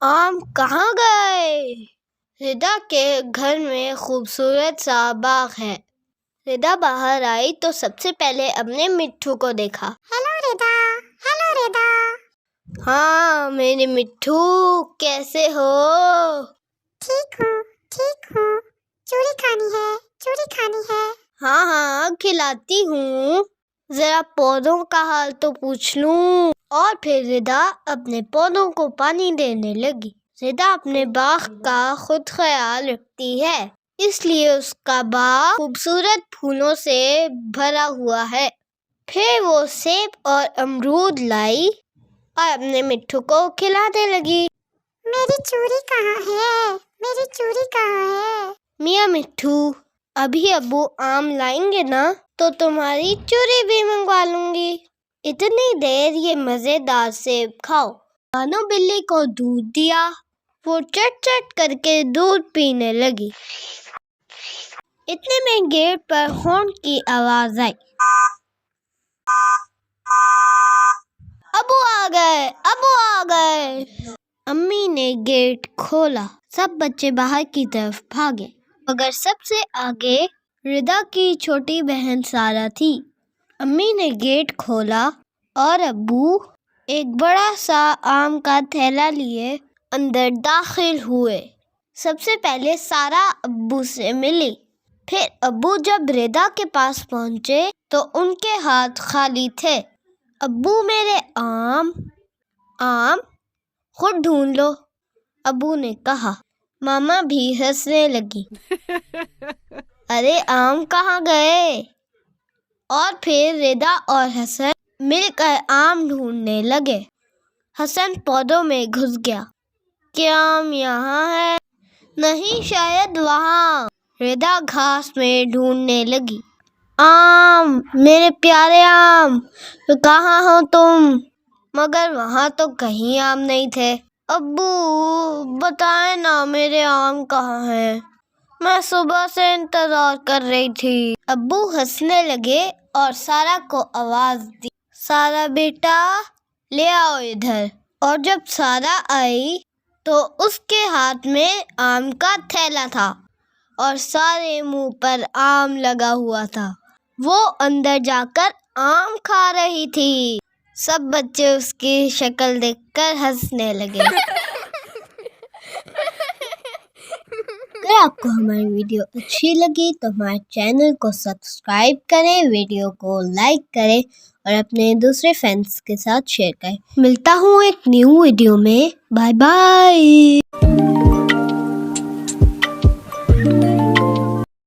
आम कहाँ गए? रिदा के घर में खूबसूरत सा बाग है। रिदा बाहर आई तो सबसे पहले अपने मिट्ठू को देखा। Hello Rida, hello Rida. हाँ मेरे मिट्ठू, कैसे हो? ठीक हूँ, ठीक हूँ। चूरी खानी है, चूरी खानी है। हाँ हाँ खिलाती हूँ। जरा पौधों का हाल तो पूछ लूं। और फिर रिदा अपने पौधों को पानी देने लगी। रिदा अपने बाग का खुद ख्याल रखती है, इसलिए उसका बाग खूबसूरत फूलों से भरा हुआ है। फिर वो सेब और अमरूद लाई और अपने मिट्ठू को खिलाने लगी। मेरी चूरी कहाँ है? मेरी चूरी कहाँ है? मियाँ मिट्ठू, अभी अब्बू आम लाएंगे ना तो तुम्हारी चूरी भी मंगवा लूंगी। इतनी देर ये मजेदार सेब खाओ। कानो बिल्ली को दूध दिया। वो चट चट करके दूध पीने लगी। इतने में गेट पर हॉर्न की आवाज आई। अब्बू आ गए, अब्बू आ गए। अम्मी ने गेट खोला। सब बच्चे बाहर की तरफ भागे, मगर सबसे आगे रिदा की छोटी बहन सारा थी। अम्मी ने गेट खोला और अब्बू एक बड़ा सा आम का थैला लिए अंदर दाखिल हुए। सबसे पहले सारा अब्बू से मिली। फिर अब्बू जब रिदा के पास पहुंचे तो उनके हाथ खाली थे। अब्बू मेरे आम, आम खुद ढूंढ लो, अब्बू ने कहा। मामा भी हंसने लगी। अरे आम कहाँ गए? और फिर रिदा और हसन मिलकर आम ढूंढने लगे। हसन पौधों में घुस गया। क्या आम यहाँ है? नहीं, शायद वहाँ। रिदा घास में ढूंढने लगी। आम, मेरे प्यारे आम, कहाँ हो तुम? मगर वहाँ तो कहीं आम नहीं थे। अब्बू बताए ना मेरे आम कहाँ हैं? मैं सुबह से इंतजार कर रही थी। अब्बू हंसने लगे और सारा को आवाज दी। सारा बेटा, ले आओ इधर। और जब सारा आई तो उसके हाथ में आम का थैला था और सारे मुंह पर आम लगा हुआ था। वो अंदर जाकर आम खा रही थी। सब बच्चे उसकी शक्ल देखकर हंसने लगे। अगर आपको हमारी वीडियो अच्छी लगी तो हमारे चैनल को सब्सक्राइब करें, वीडियो को लाइक करें और अपने दूसरे फ्रेंड्स के साथ शेयर करें। मिलता हूँ एक न्यू वीडियो में। Bye bye.